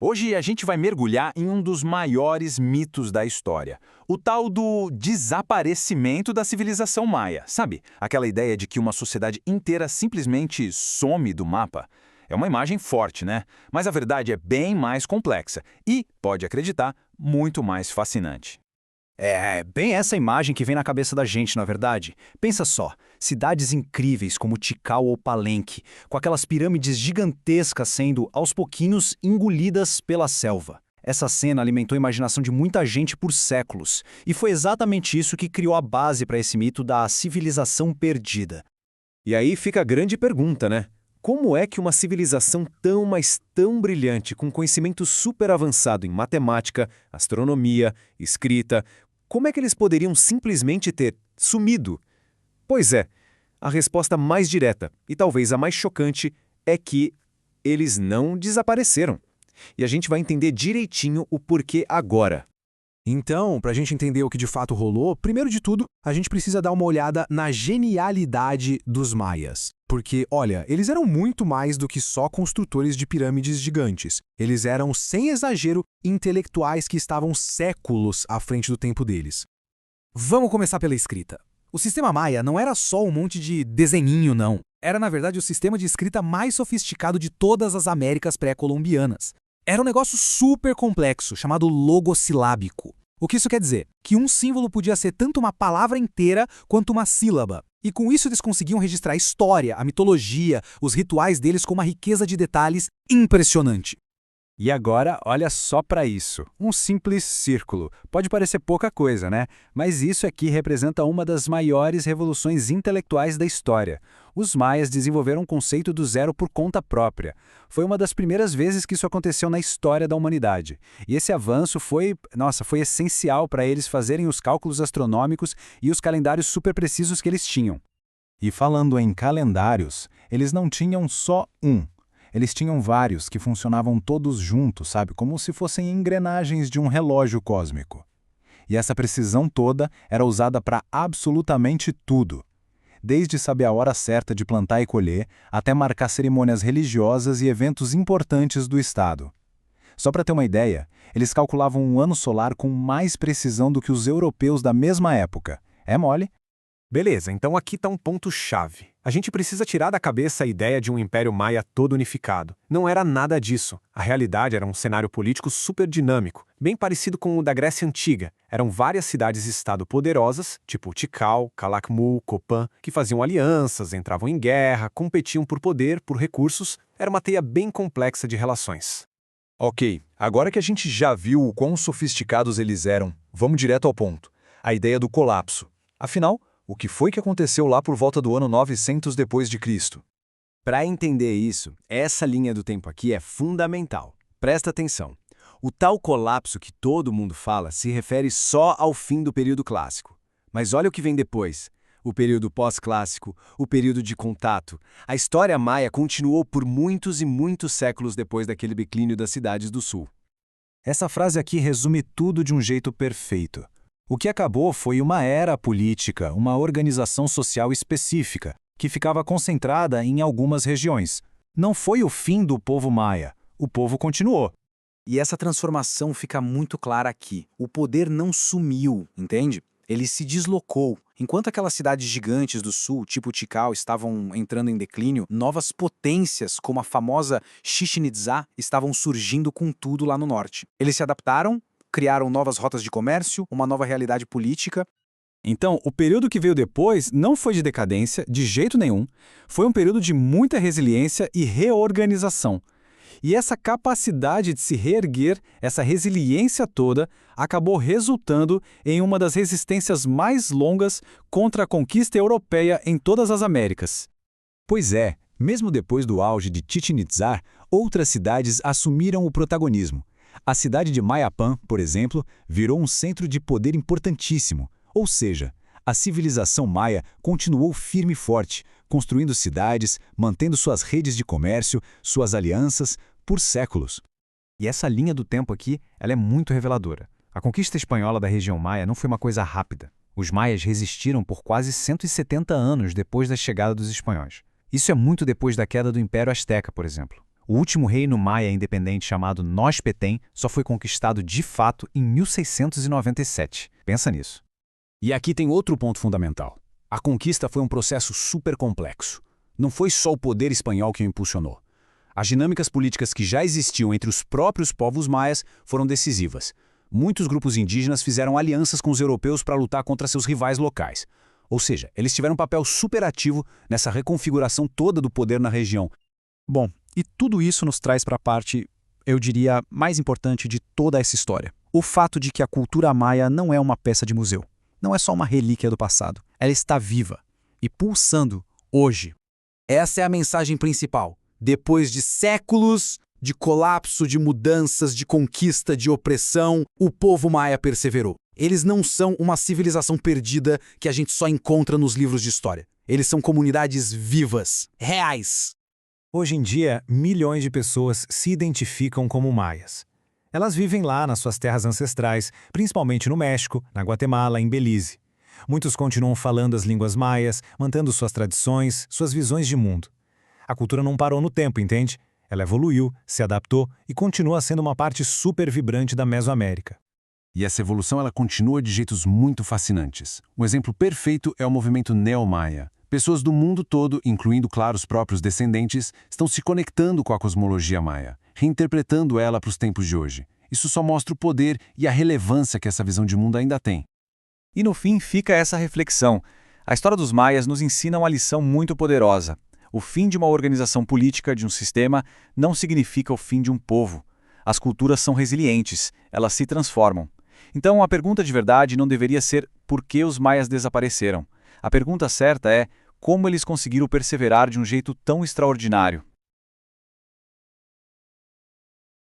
Hoje a gente vai mergulhar em um dos maiores mitos da história, o tal do desaparecimento da civilização maia. Sabe? Aquela ideia de que uma sociedade inteira simplesmente some do mapa. É uma imagem forte, né? Mas a verdade é bem mais complexa e, pode acreditar, muito mais fascinante. É bem essa imagem que vem na cabeça da gente, na verdade. Pensa só, cidades incríveis como Tikal ou Palenque, com aquelas pirâmides gigantescas sendo, aos pouquinhos, engolidas pela selva. Essa cena alimentou a imaginação de muita gente por séculos, e foi exatamente isso que criou a base para esse mito da civilização perdida. E aí fica a grande pergunta, né? Como é que uma civilização tão, mas tão brilhante, com conhecimento super avançado em matemática, astronomia, escrita, como é que eles poderiam simplesmente ter sumido? Pois é, a resposta mais direta, e talvez a mais chocante, é que eles não desapareceram. E a gente vai entender direitinho o porquê agora. Então, para a gente entender o que de fato rolou, primeiro de tudo, a gente precisa dar uma olhada na genialidade dos maias. Porque, olha, eles eram muito mais do que só construtores de pirâmides gigantes. Eles eram, sem exagero, intelectuais que estavam séculos à frente do tempo deles. Vamos começar pela escrita. O sistema maia não era só um monte de desenhinho, não. Era, na verdade, o sistema de escrita mais sofisticado de todas as Américas pré-colombianas. Era um negócio super complexo, chamado logossilábico. O que isso quer dizer? Que um símbolo podia ser tanto uma palavra inteira quanto uma sílaba. E com isso eles conseguiam registrar a história, a mitologia, os rituais deles com uma riqueza de detalhes impressionante. E agora, olha só para isso. Um simples círculo. Pode parecer pouca coisa, né? Mas isso aqui representa uma das maiores revoluções intelectuais da história. Os maias desenvolveram um conceito do zero por conta própria. Foi uma das primeiras vezes que isso aconteceu na história da humanidade. E esse avanço foi essencial para eles fazerem os cálculos astronômicos e os calendários super precisos que eles tinham. E falando em calendários, eles não tinham só um. Eles tinham vários que funcionavam todos juntos, sabe? Como se fossem engrenagens de um relógio cósmico. E essa precisão toda era usada para absolutamente tudo. Desde saber a hora certa de plantar e colher, até marcar cerimônias religiosas e eventos importantes do Estado. Só para ter uma ideia, eles calculavam um ano solar com mais precisão do que os europeus da mesma época. É mole? Beleza, então aqui está um ponto-chave. A gente precisa tirar da cabeça a ideia de um império maia todo unificado. Não era nada disso. A realidade era um cenário político super dinâmico, bem parecido com o da Grécia Antiga. Eram várias cidades-estado poderosas, tipo Tikal, Calakmul, Copan, que faziam alianças, entravam em guerra, competiam por poder, por recursos. Era uma teia bem complexa de relações. Ok, agora que a gente já viu o quão sofisticados eles eram, vamos direto ao ponto. A ideia do colapso. Afinal, o que foi que aconteceu lá por volta do ano 900 depois de Cristo? Para entender isso, essa linha do tempo aqui é fundamental. Presta atenção. O tal colapso que todo mundo fala se refere só ao fim do período clássico. Mas olha o que vem depois. O período pós-clássico, o período de contato. A história maia continuou por muitos e muitos séculos depois daquele declínio das cidades do sul. Essa frase aqui resume tudo de um jeito perfeito. O que acabou foi uma era política, uma organização social específica, que ficava concentrada em algumas regiões. Não foi o fim do povo maia. O povo continuou. E essa transformação fica muito clara aqui. O poder não sumiu, entende? Ele se deslocou. Enquanto aquelas cidades gigantes do sul, tipo Tikal, estavam entrando em declínio, novas potências, como a famosa Chichén Itzá, estavam surgindo com tudo lá no norte. Eles se adaptaram, criaram novas rotas de comércio, uma nova realidade política. Então, o período que veio depois não foi de decadência, de jeito nenhum. Foi um período de muita resiliência e reorganização. E essa capacidade de se reerguer, essa resiliência toda, acabou resultando em uma das resistências mais longas contra a conquista europeia em todas as Américas. Pois é, mesmo depois do auge de Chichén Itzá, outras cidades assumiram o protagonismo. A cidade de Mayapán, por exemplo, virou um centro de poder importantíssimo, ou seja, a civilização maia continuou firme e forte, construindo cidades, mantendo suas redes de comércio, suas alianças, por séculos. E essa linha do tempo aqui, ela é muito reveladora. A conquista espanhola da região maia não foi uma coisa rápida. Os maias resistiram por quase 170 anos depois da chegada dos espanhóis. Isso é muito depois da queda do Império Azteca, por exemplo. O último reino maia independente chamado Nochpetém só foi conquistado de fato em 1697. Pensa nisso. E aqui tem outro ponto fundamental. A conquista foi um processo super complexo. Não foi só o poder espanhol que o impulsionou. As dinâmicas políticas que já existiam entre os próprios povos maias foram decisivas. Muitos grupos indígenas fizeram alianças com os europeus para lutar contra seus rivais locais. Ou seja, eles tiveram um papel super ativo nessa reconfiguração toda do poder na região. Bom, e tudo isso nos traz para a parte, eu diria, mais importante de toda essa história. O fato de que a cultura maia não é uma peça de museu. Não é só uma relíquia do passado. Ela está viva e pulsando hoje. Essa é a mensagem principal. Depois de séculos de colapso, de mudanças, de conquista, de opressão, o povo maia perseverou. Eles não são uma civilização perdida que a gente só encontra nos livros de história. Eles são comunidades vivas, reais. Hoje em dia, milhões de pessoas se identificam como maias. Elas vivem lá nas suas terras ancestrais, principalmente no México, na Guatemala, em Belize. Muitos continuam falando as línguas maias, mantendo suas tradições, suas visões de mundo. A cultura não parou no tempo, entende? Ela evoluiu, se adaptou e continua sendo uma parte super vibrante da Mesoamérica. E essa evolução ela continua de jeitos muito fascinantes. Um exemplo perfeito é o movimento neo-maia. Pessoas do mundo todo, incluindo, claro, os próprios descendentes, estão se conectando com a cosmologia maia, reinterpretando ela para os tempos de hoje. Isso só mostra o poder e a relevância que essa visão de mundo ainda tem. E no fim fica essa reflexão. A história dos maias nos ensina uma lição muito poderosa. O fim de uma organização política, de um sistema, não significa o fim de um povo. As culturas são resilientes, elas se transformam. Então a pergunta de verdade não deveria ser por que os maias desapareceram. A pergunta certa é como eles conseguiram perseverar de um jeito tão extraordinário.